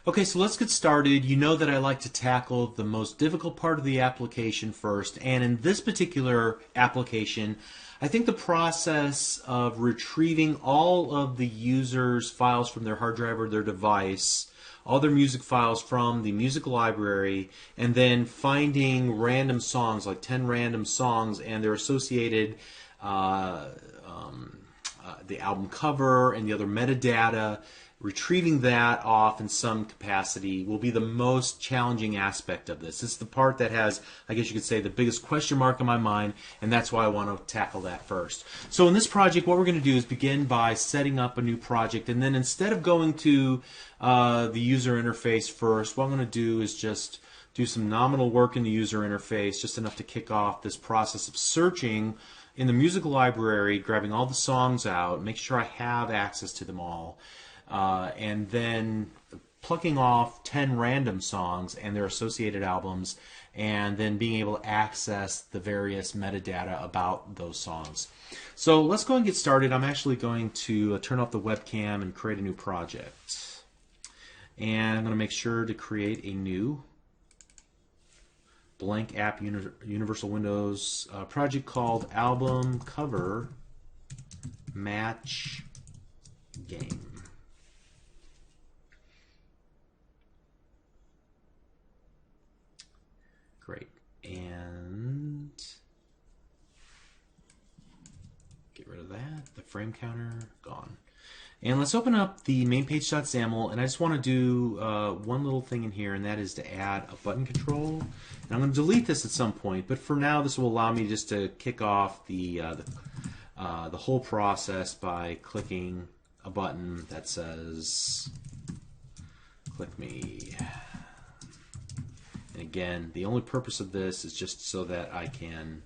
Okay, so let's get started. You know that I like to tackle the most difficult part of the application first, and in this particular application, I think the process of retrieving all of the user's files from their hard drive or their device, all their music files from the music library, and then finding random songs, like 10 random songs, and their associated uh, the album cover and the other metadata, retrieving that off in some capacity will be the most challenging aspect of this. It's the part that has, I guess you could say, the biggest question mark in my mind, and that's why I want to tackle that first. So in this project, what we're going to do is begin by setting up a new project, and then instead of going to the user interface first, what I'm going to do is just do some nominal work in the user interface, just enough to kick off this process of searching in the music library, grabbing all the songs out, make sure I have access to them all, and then plucking off 10 random songs and their associated albums, and then being able to access the various metadata about those songs. So let's go and get started. I'm actually going to turn off the webcam and create a new project. And I'm going to make sure to create a new blank app Universal Windows project called Album Cover Match Game. Great. And get rid of that. The frame counter, gone. And let's open up the mainpage.xaml, and I just want to do one little thing in here, and that is to add a button control. And I'm going to delete this at some point, but for now this will allow me just to kick off the whole process by clicking a button that says click me. And again, the only purpose of this is just so that I can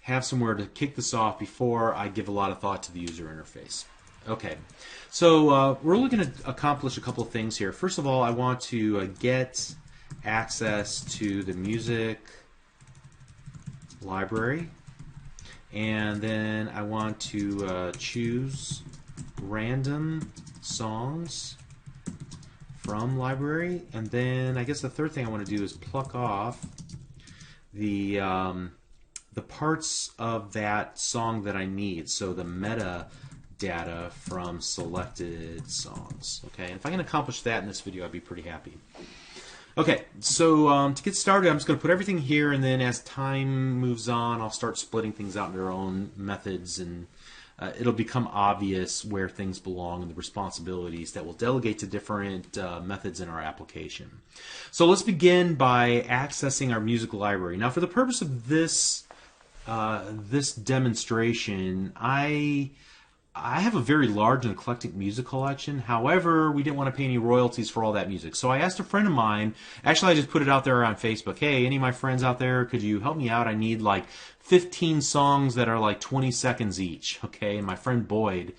have somewhere to kick this off before I give a lot of thought to the user interface. Okay, so we're only going to accomplish a couple of things here. First of all, I want to get access to the music library, and then I want to choose random songs from library, and then I guess the third thing I want to do is pluck off the parts of that song that I need, so the meta data from selected songs. Okay, and if I can accomplish that in this video, I'd be pretty happy. Okay, so to get started, I'm just going to put everything here, and then as time moves on, I'll start splitting things out into their own methods, and it'll become obvious where things belong and the responsibilities that we'll delegate to different methods in our application. So let's begin by accessing our music library. Now, for the purpose of this demonstration, I have a very large and eclectic music collection. However, we didn't want to pay any royalties for all that music. So I asked a friend of mine, actually I just put it out there on Facebook, hey, any of my friends out there, could you help me out? I need like 15 songs that are like 20 seconds each. Okay, and my friend Boyd,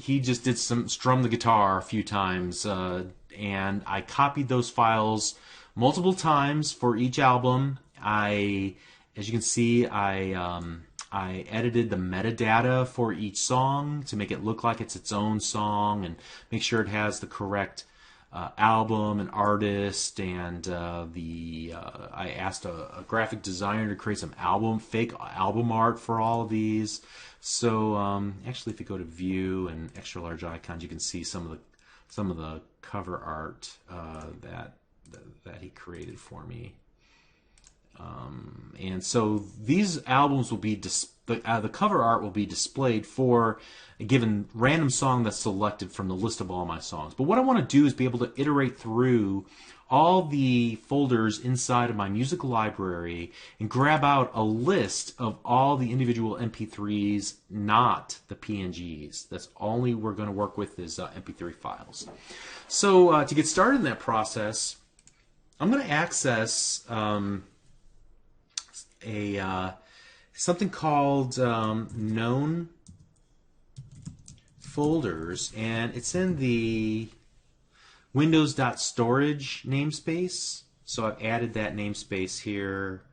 he just did strum the guitar a few times, and I copied those files multiple times for each album. As you can see, I edited the metadata for each song to make it look like it's its own song and make sure it has the correct album and artist, and I asked a graphic designer to create some fake album art for all of these. So actually, if you go to View and Extra Large Icons, you can see some of the cover art that he created for me. And so these albums will be the cover art will be displayed for a given random song that's selected from the list of all my songs. But what I want to do is be able to iterate through all the folders inside of my music library and grab out a list of all the individual MP3s, not the PNGs. That's only we're going to work with is MP3 files. So to get started in that process, I'm going to access something called known folders, and it's in the windows.storage namespace. So I've added that namespace here,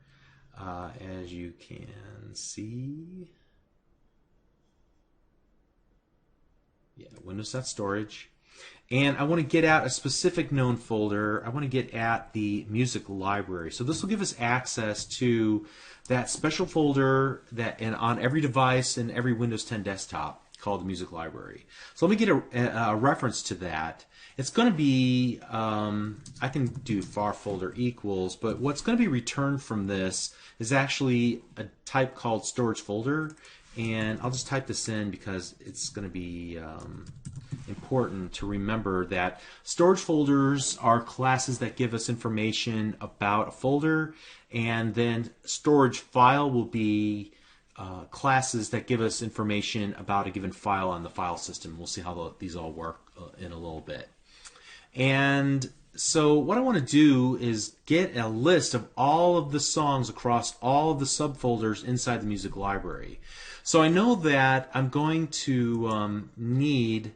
as you can see. Yeah, windows.storage. and I want to get at a specific known folder. I want to get at the music library. So this will give us access to that special folder that on every device in every Windows 10 desktop called the music library. So let me get a reference to that. It's going to be, I can do var folder equals, but what's going to be returned from this is actually a type called storage folder, and I'll just type this in because it's going to be important to remember that storage folders are classes that give us information about a folder, and then storage file will be classes that give us information about a given file on the file system. We'll see how these all work in a little bit. And so what I want to do is get a list of all of the songs across all of the subfolders inside the music library. So I know that I'm going to need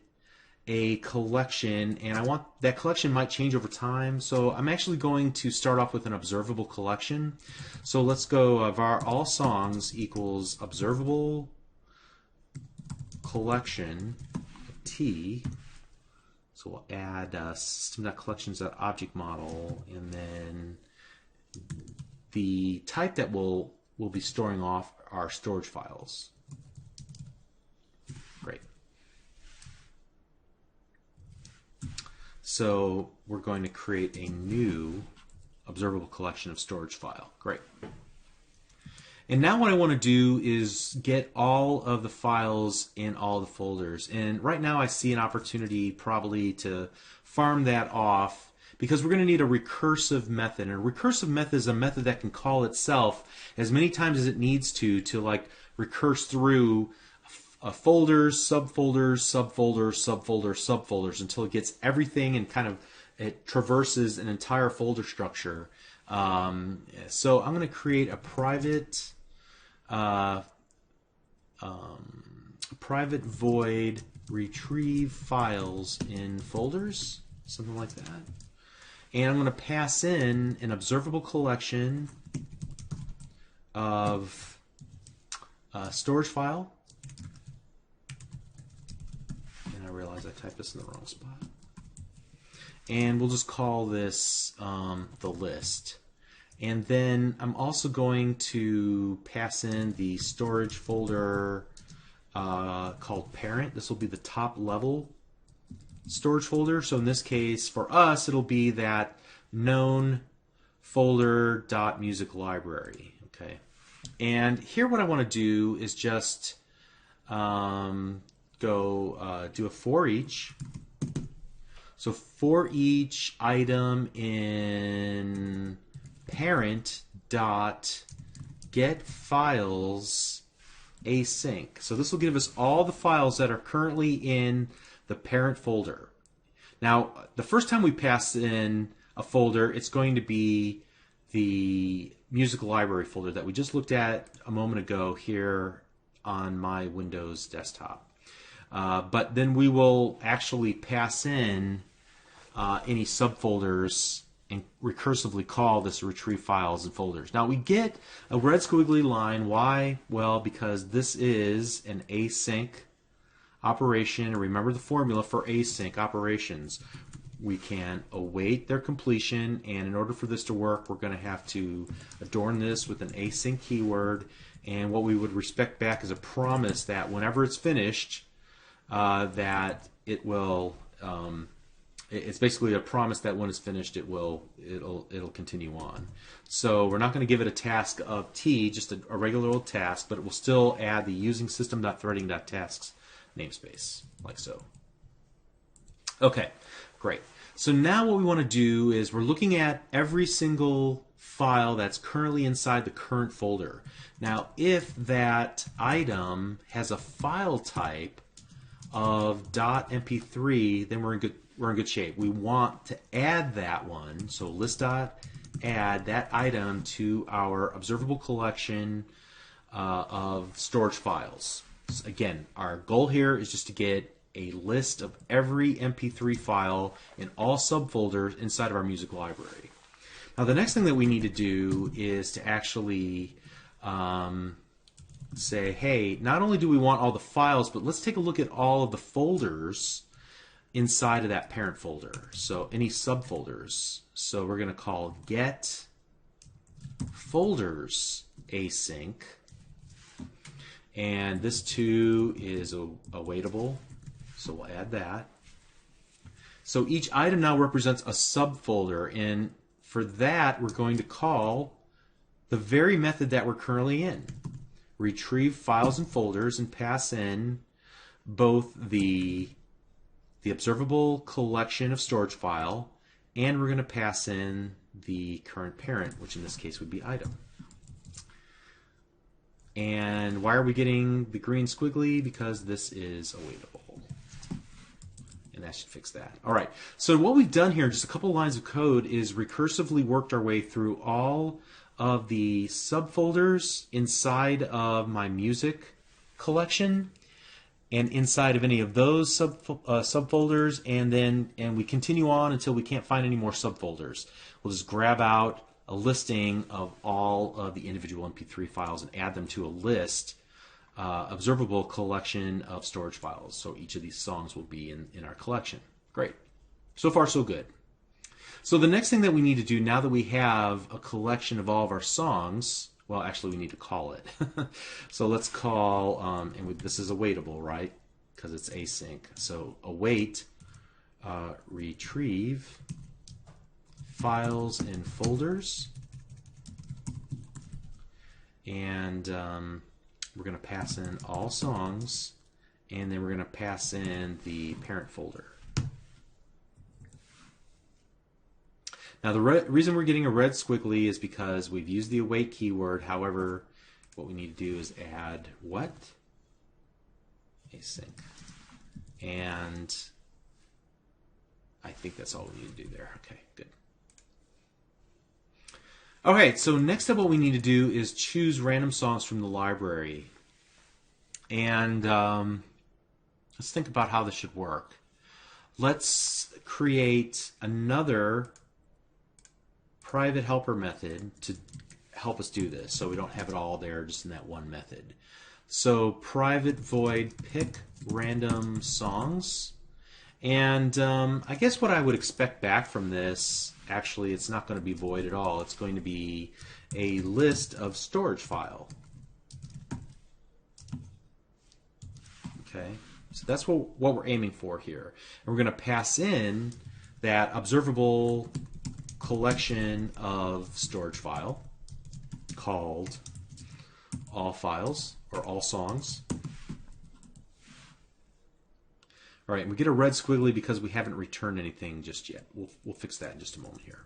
a collection, and I want that collection might change over time. So I'm actually going to start off with an observable collection. So let's go var all songs equals observable collection T. So we'll add system.collections.object model, and then the type that we'll be storing off are storage files. Great. So we're going to create a new observable collection of storage file. Great. And now what I want to do is get all of the files in all the folders. And right now I see an opportunity probably to farm that off because we're going to need a recursive method. And a recursive method is a method that can call itself as many times as it needs to like recurse through folders, subfolders, subfolders, subfolders, subfolders until it gets everything and kind of it traverses an entire folder structure. So I'm going to create a private void retrieve files in folders, something like that. And I'm going to pass in an observable collection of storage file. And I realize I typed this in the wrong spot. And we'll just call this the list. And then I'm also going to pass in the storage folder called parent. This will be the top level storage folder. So in this case, for us, it'll be that known folder .music library. Okay. And here what I want to do is just go do a for each. So for each item in parent dot get files async. So this will give us all the files that are currently in the parent folder. Now, the first time we pass in a folder, it's going to be the music library folder that we just looked at a moment ago here on my Windows desktop. But then we will actually pass in any subfolders and recursively call this retrieve files and folders. Now we get a red squiggly line. Why? Well, because this is an async operation. And remember the formula for async operations. We can await their completion, and in order for this to work, we're going to have to adorn this with an async keyword, and what we would respect back is a promise that whenever it's finished, that it will it's basically a promise that when it's finished, it'll continue on. So we're not going to give it a task of T, just a regular old task, but it will still add the using system.threading.tasks namespace, like so. Okay, great. So now what we want to do is we're looking at every single file that's currently inside the current folder. Now, if that item has a file type of .mp3, then we're in good shape. We want to add that one, so list.add that item to our observable collection of storage files. So again, our goal here is just to get a list of every MP3 file in all subfolders inside of our music library. Now the next thing that we need to do is to actually say, hey, not only do we want all the files, but let's take a look at all of the folders inside of that parent folder. So any subfolders. So we're going to call get folders async. And this too is awaitable. So we'll add that. So each item now represents a subfolder. And for that, we're going to call the very method that we're currently in. Retrieve files and folders and pass in both the observable collection of storage file, and we're going to pass in the current parent, which in this case would be item. And why are we getting the green squiggly? Because this is awaitable. And that should fix that. All right, so what we've done here, just a couple lines of code, is recursively worked our way through all of the subfolders inside of my music collection and inside of any of those subfolders, and we continue on until we can't find any more subfolders. We'll just grab out a listing of all of the individual MP3 files and add them to a list, observable collection of storage files. So each of these songs will be in our collection. Great. So far, so good. So the next thing that we need to do, now that we have a collection of all of our songs, well, actually, we need to call it. So let's call, this is awaitable, right? Because it's async. So await, retrieve files and folders. And we're going to pass in all songs. And then we're going to pass in the parent folder. Now the reason we're getting a red squiggly is because we've used the await keyword. However, what we need to do is add what? Async. And I think that's all we need to do there. Okay, good. Okay, so next up what we need to do is choose random songs from the library. And let's think about how this should work. Let's create another private helper method to help us do this, so we don't have it all there just in that one method. So private void pick random songs, and I guess what I would expect back from this, actually it's not going to be void at all. It's going to be a list of storage file. Okay, so that's what we're aiming for here, and we're going to pass in that observable collection of storage file called all files or all songs. All right, and we get a red squiggly because we haven't returned anything just yet. We'll fix that in just a moment here.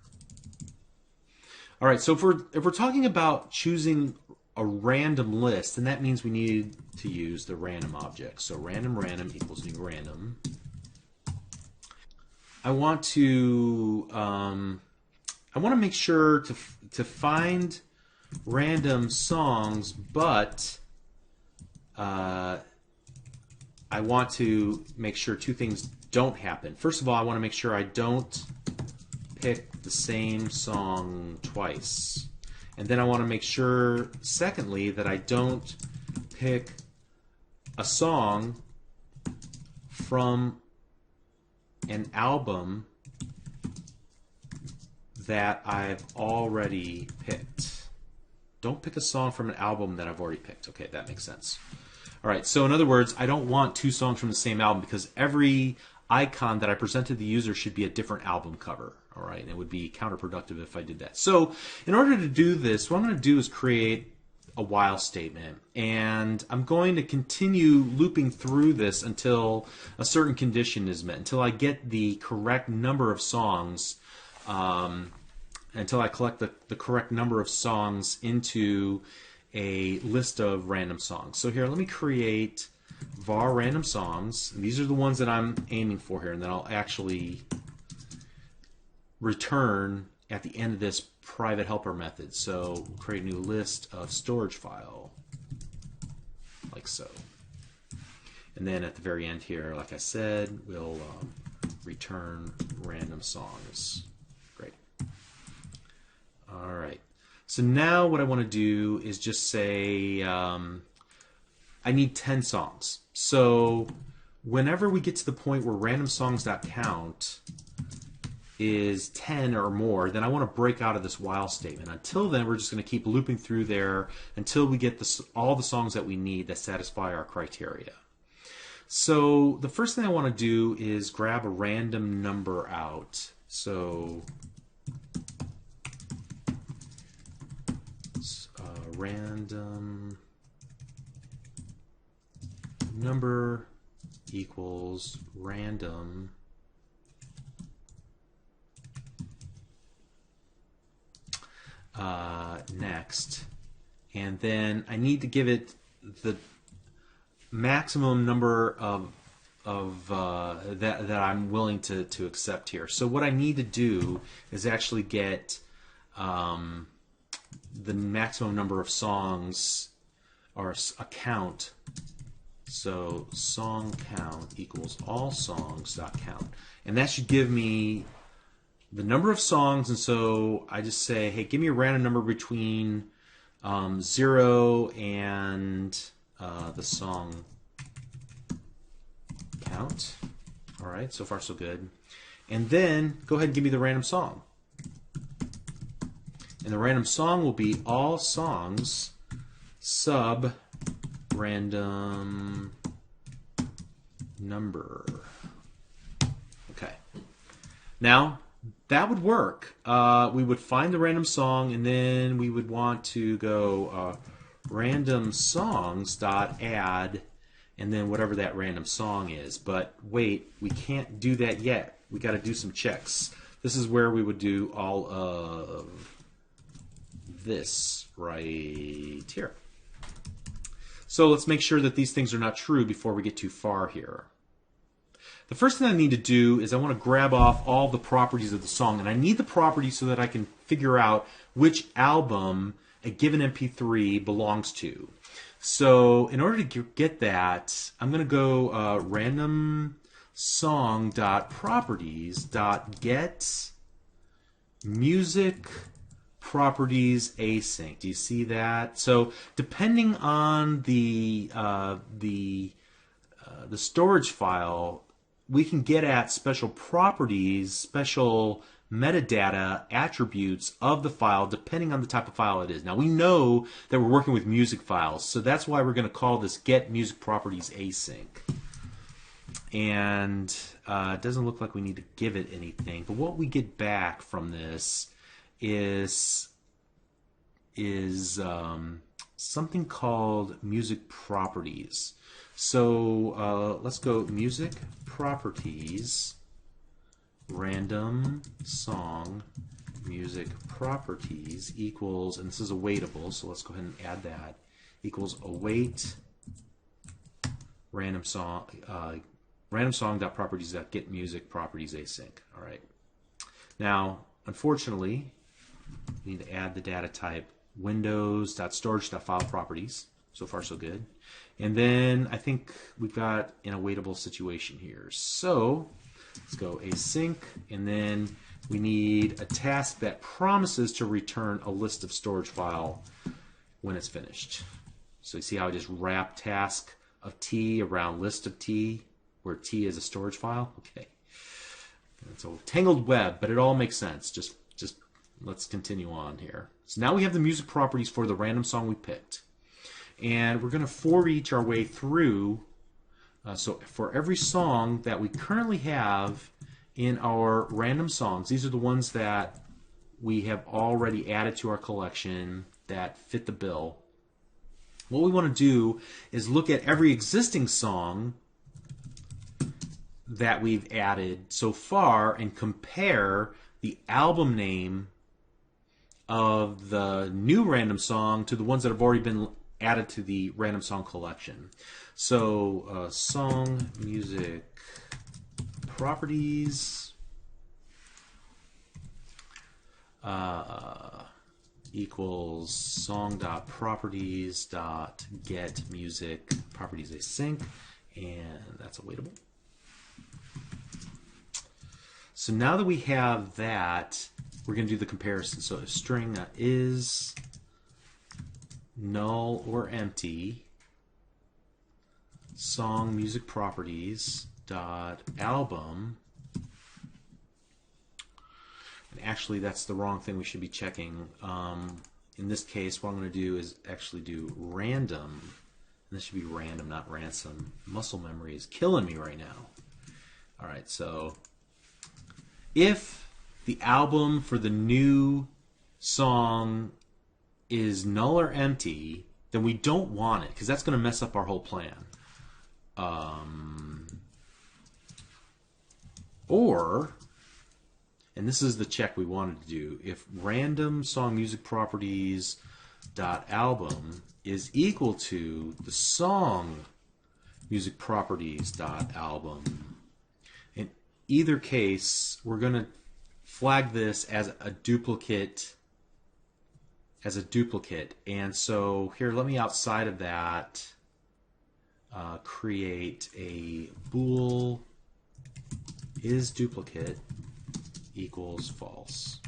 All right, so if we're talking about choosing a random list, then that means we need to use the random object. So random equals new random. I want to make sure to find random songs, but I want to make sure two things don't happen. First of all, I want to make sure I don't pick the same song twice. And then I want to make sure, secondly, that I don't pick a song from an album that I've already picked. Don't pick a song from an album that I've already picked. Okay, that makes sense. All right, so in other words, I don't want two songs from the same album because every icon that I present to the user should be a different album cover. All right, and it would be counterproductive if I did that. So in order to do this, what I'm going to do is create a while statement, and I'm going to continue looping through this until a certain condition is met, until I get the correct number of songs, until I collect the correct number of songs into a list of random songs. So here, let me create var random songs. And these are the ones that I'm aiming for here, and then I'll actually return at the end of this private helper method. So we'll create a new list of storage file, like so. And then at the very end here, like I said, we'll return random songs. Great. All right. So now what I want to do is just say I need 10 songs. So whenever we get to the point where randomsongs.count is 10 or more, then I want to break out of this while statement. Until then, we're just going to keep looping through there until we get all the songs that we need that satisfy our criteria. So the first thing I want to do is grab a random number out. So random number equals random next, and then I need to give it the maximum number of that I'm willing to accept here. So what I need to do is actually get the maximum number of songs, or a count. So song count equals all songs dot count, and that should give me the number of songs. And so I just say, hey, give me a random number between 0 and the song count. All right, so far so good. And then go ahead and give me the random song. And the random song will be all songs sub random number. Okay. Now, that would work. We would find the random song, and then we would want to go random songs dot add, and then whatever that random song is. But wait, we can't do that yet. We got to do some checks. This is where we would do all of this right here. So let's make sure that these things are not true before we get too far here. The first thing I need to do is I want to grab off all the properties of the song, and I need the properties so that I can figure out which album a given MP3 belongs to. So in order to get that, I'm going to go random song.properties.get music properties async. Do you see that? So depending on the storage file, we can get at special properties, special metadata attributes of the file depending on the type of file it is. Now we know that we're working with music files, so that's why we're going to call this get music properties async. And it doesn't look like we need to give it anything, but what we get back from this is something called music properties. So let's go music properties random song music properties equals, and this is awaitable, so let's go ahead and add that, equals await random song.properties.get music properties async. All right. Now, unfortunately, we need to add the data type windows.storage.file properties. So far, so good. And then I think we've got an awaitable situation here. So let's go async, and then we need a task that promises to return a list of storage file when it's finished. So you see how I just wrap task of T around list of T, where T is a storage file? Okay. It's a tangled web, but it all makes sense. Just let's continue on here. So now we have the music properties for the random song we picked. And we're going to for each our way through. So for every song that we currently have in our random songs, these are the ones that we have already added to our collection that fit the bill. What we want to do is look at every existing song that we've added so far and compare the album name of the new random song to the ones that have already been added to the random song collection. So song music properties equals song.properties.get music properties async, and that's awaitable. So now that we have that, we're going to do the comparison. So if string is null or empty, song music properties dot album. And actually, that's the wrong thing we should be checking. In this case, what I'm going to do is actually do random. And this should be random, not ransom. Muscle memory is killing me right now. All right, so if the album for the new song is null or empty, then we don't want it, because that's going to mess up our whole plan. Or, and this is the check we wanted to do, if random song music properties dot album is equal to the song music properties dot album. In either case, we're going to flag this as a duplicate. And so here, let me outside of that create a bool is duplicate equals false.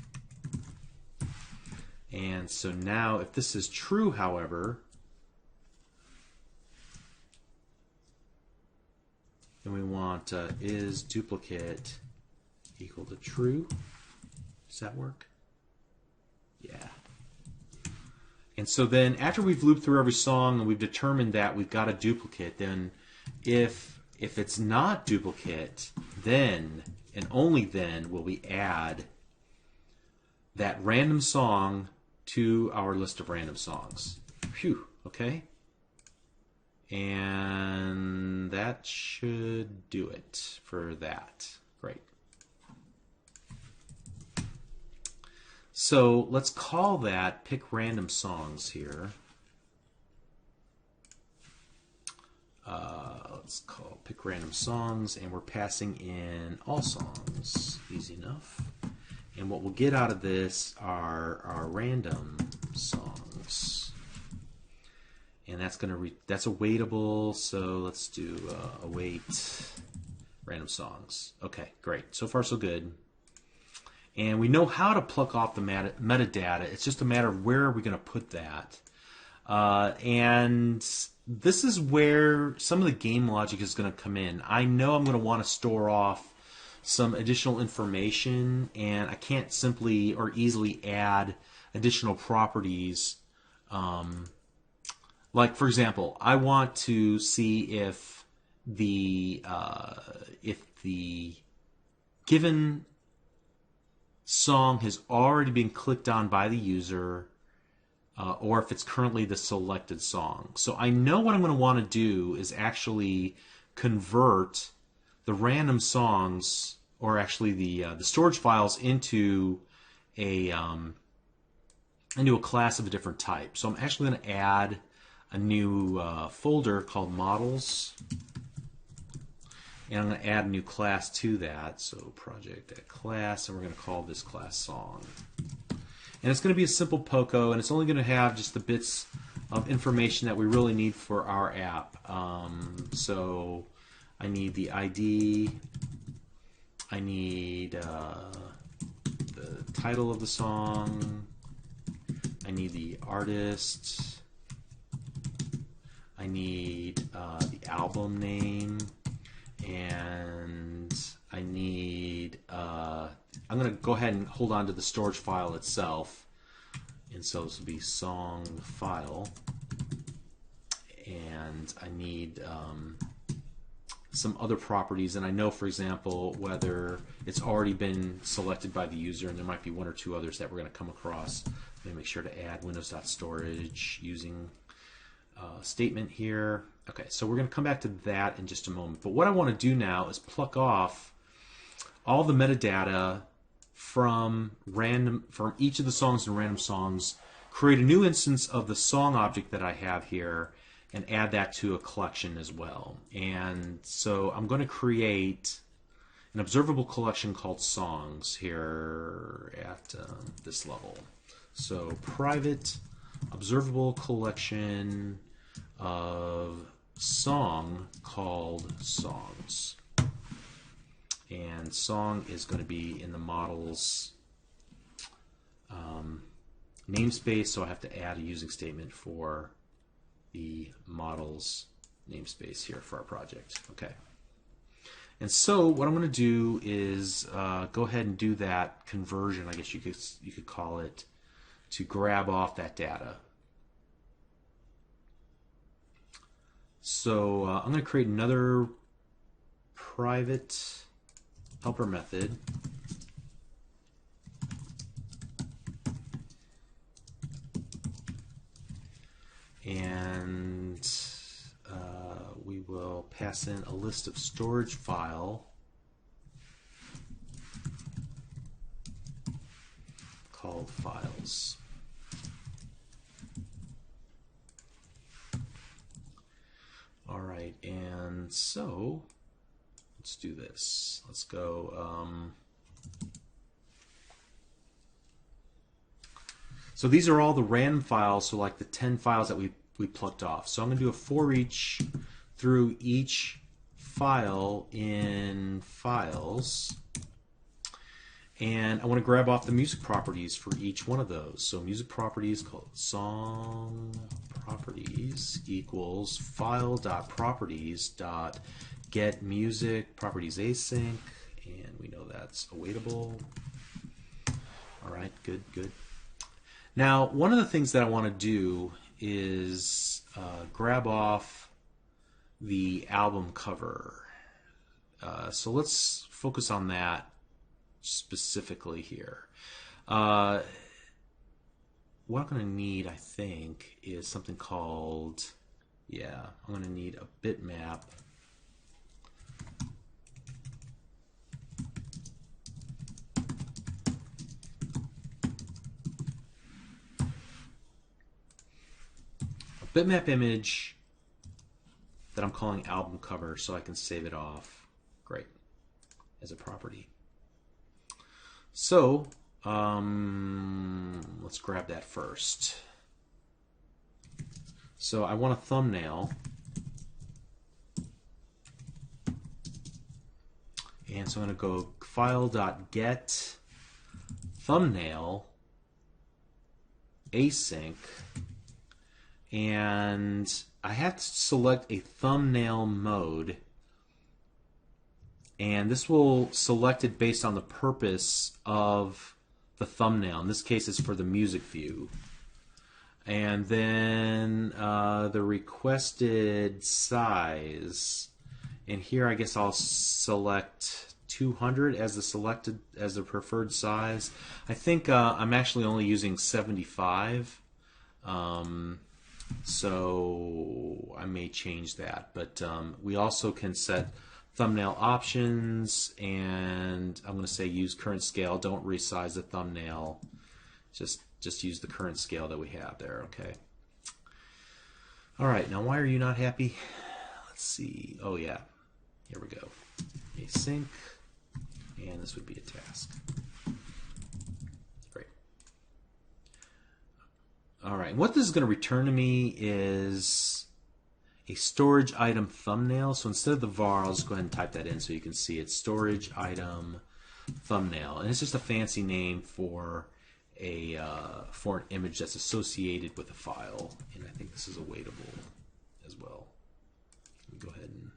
And so now, if this is true, however, then we want is duplicate equal to true. Does that work? Yeah. And so then, after we've looped through every song and we've determined that we've got a duplicate, then if it's not duplicate, then and only then will we add that random song to our list of random songs. Phew, okay? And that should do it for that. Great. So let's call that pick random songs here. Let's call pick random songs, and we're passing in all songs. Easy enough. And what we'll get out of this are our random songs. And that's that's awaitable, so let's do await random songs. Okay, great. So far so good. And we know how to pluck off the metadata. It's just a matter of where are we going to put that. And this is where some of the game logic is going to come in. I know I'm going to want to store off some additional information, and I can't simply or easily add additional properties. Like, for example, I want to see if the given song has already been clicked on by the user, or if it's currently the selected song. So I know what I'm going to want to do is actually convert the random songs, or actually the storage files, into a class of a different type. So I'm actually going to add a new folder called models, and I'm going to add a new class to that. So project.class, and we're going to call this class song. And it's going to be a simple POCO, and it's only going to have just the bits of information that we really need for our app. So I need the ID, I need the title of the song, I need the artist, I need the album name, and I need, I'm going to go ahead and hold on to the storage file itself. And so this will be song file. And I need some other properties. And I know, for example, whether it's already been selected by the user, and there might be one or two others that we're going to come across. Let me make sure to add windows.storage using statement here. Okay, so we're going to come back to that in just a moment. But what I want to do now is pluck off all the metadata from each of the songs and random songs, create a new instance of the song object that I have here, and add that to a collection as well. And so I'm going to create an observable collection called songs here at this level. So private observable collection of song called songs. And song is going to be in the models namespace, so I have to add a using statement for the models namespace here for our project. Okay. And so what I'm going to do is go ahead and do that conversion, I guess you could call it, to grab off that data. So I'm going to create another private helper method. And we will pass in a list of storage file called files. All right, and so let's do this. Let's go. So these are all the random files, so like the 10 files that we plucked off. So I'm going to do a for each through each file in files. And I want to grab off the music properties for each one of those. So music properties called song properties equals file.properties.get music properties async, and we know that's awaitable. All right, good, good. Now, one of the things that I want to do is grab off the album cover. So let's focus on that specifically here. What I'm going to need, I think, is something called, I'm going to need a bitmap. Bitmap image that I'm calling album cover, so I can save it off. Great, as a property. So let's grab that first. So I want a thumbnail, and so I'm going to go file.get thumbnail async. And I have to select a thumbnail mode, and this will select it based on the purpose of the thumbnail. In this case, it's for the music view. And then the requested size, and here I guess I'll select 200 as the preferred size. I think I'm actually only using 75. So I may change that, but we also can set thumbnail options, and I'm going to say use current scale. Don't resize the thumbnail. Just use the current scale that we have there. Okay. All right. Now, why are you not happy? Let's see. Oh yeah. Here we go. Async, and this would be a task. All right, what this is going to return to me is a storage item thumbnail. So instead of the var, I'll just go ahead and type that in so you can see it. Storage item thumbnail, and it's just a fancy name for an image that's associated with a file. And I think this is awaitable as well. Let me go ahead and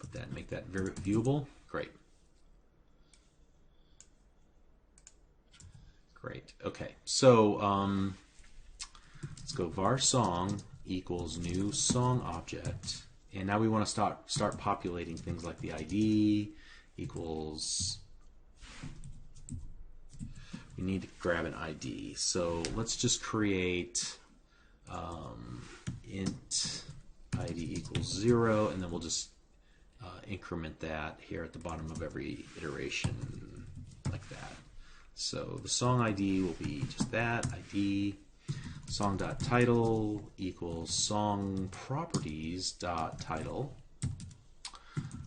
put that and make that very viewable. Great. Great. Okay, so let's go var song equals new song object, and now we want to start populating things like the ID equals. We need to grab an ID, so let's just create int ID equals 0, and then we'll just increment that here at the bottom of every iteration like that. So the song ID will be just that, ID, song.title equals song properties.title,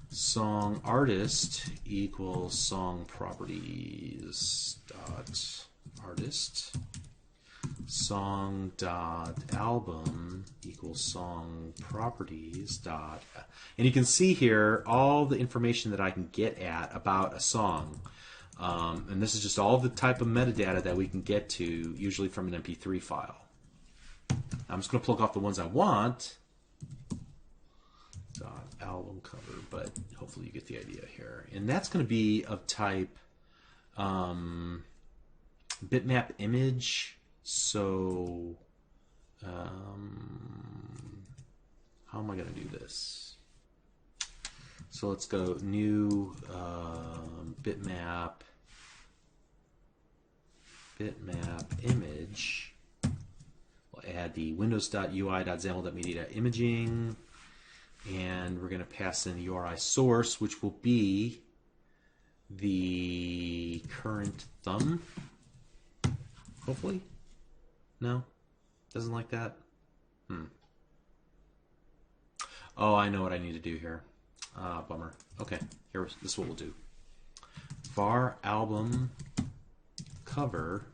song artist equals song properties.artist, song.album equals song properties. And you can see here all the information that I can get at about a song. And this is just all the type of metadata that we can get to, usually from an MP3 file. I'm just going to plug off the ones I want. Album cover, but hopefully you get the idea here. And that's going to be of type bitmap image. So how am I going to do this? So let's go new bitmap image. We'll add the windows.ui.xaml.media.imaging, and we're going to pass in the URI source, which will be the current thumb. Hopefully. No? Doesn't like that? Oh, I know what I need to do here. Bummer. Okay, this is what we'll do. var album cover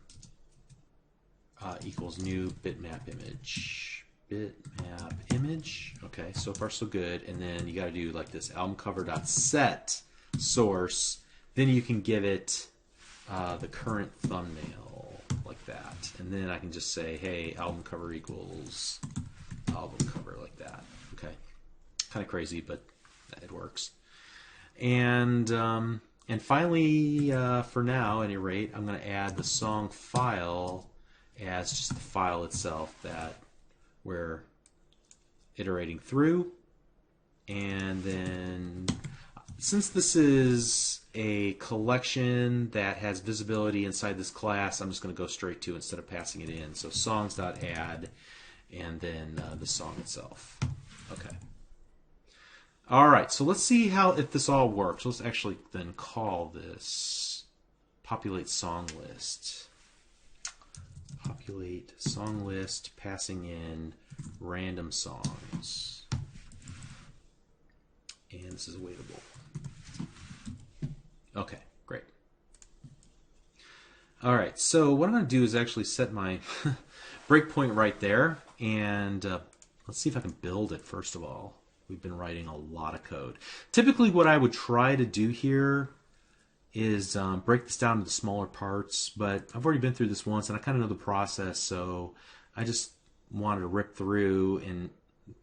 equals new bitmap image. Bitmap image. Okay, so far so good. And then you got to do like this album cover.set source. Then you can give it the current thumbnail like that. And then I can just say, hey, album cover equals album cover like that. Okay, kind of crazy, but it works. And finally, for now, at any rate, I'm going to add the song file as just the file itself that we're iterating through. And then, since this is a collection that has visibility inside this class, I'm just going to go straight to instead of passing it in. So songs.add, and then the song itself. Okay. All right, so let's see if this all works. Let's actually then call this populate song list. Populate song list, passing in random songs. And this is awaitable. Okay, great. All right, so what I'm going to do is actually set my breakpoint right there, and let's see if I can build it first of all. We've been writing a lot of code. Typically what I would try to do here is break this down into smaller parts, but I've already been through this once and I kind of know the process, so I just wanted to rip through and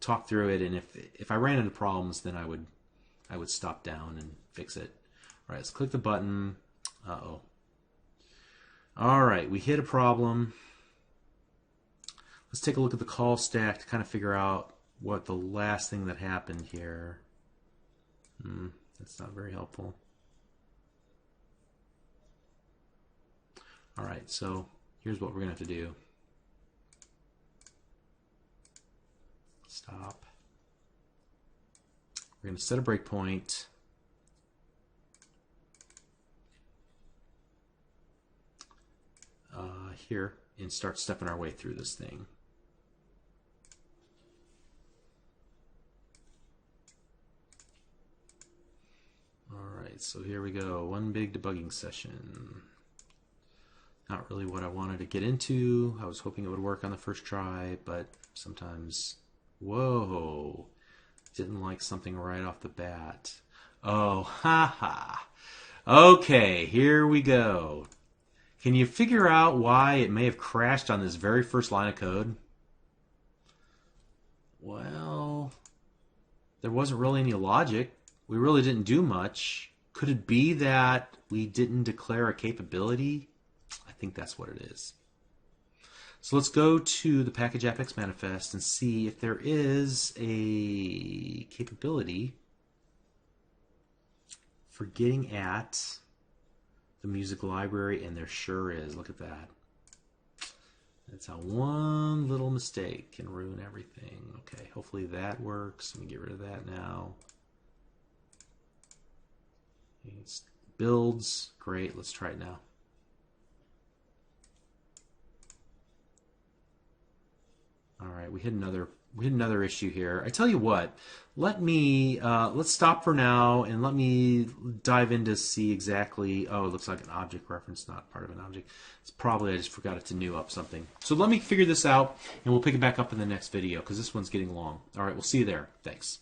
talk through it, and if I ran into problems, then I would stop down and fix it. All right, let's click the button. Uh-oh. All right, we hit a problem. Let's take a look at the call stack to kind of figure out what the last thing that happened here. That's not very helpful. All right, so here's what we're going to have to do. Stop. We're going to set a breakpoint. Here, and start stepping our way through this thing. Alright, so here we go. One big debugging session. Not really what I wanted to get into. I was hoping it would work on the first try, but sometimes, whoa, didn't like something right off the bat. Oh, haha. Okay, here we go. Can you figure out why it may have crashed on this very first line of code? Well, there wasn't really any logic. We really didn't do much. Could it be that we didn't declare a capability? I think that's what it is. So let's go to the package Apex manifest and see if there is a capability for getting at the music library, and there sure is. Look at that. That's how one little mistake can ruin everything. Okay, hopefully that works. Let me get rid of that now. It builds. Great, let's try it now. All right, we hit another issue here. I tell you what, let's stop for now and let me dive in to see exactly. Oh, it looks like an object reference, not part of an object. It's probably I just forgot it to new up something. So let me figure this out, and we'll pick it back up in the next video because this one's getting long. All right, we'll see you there. Thanks.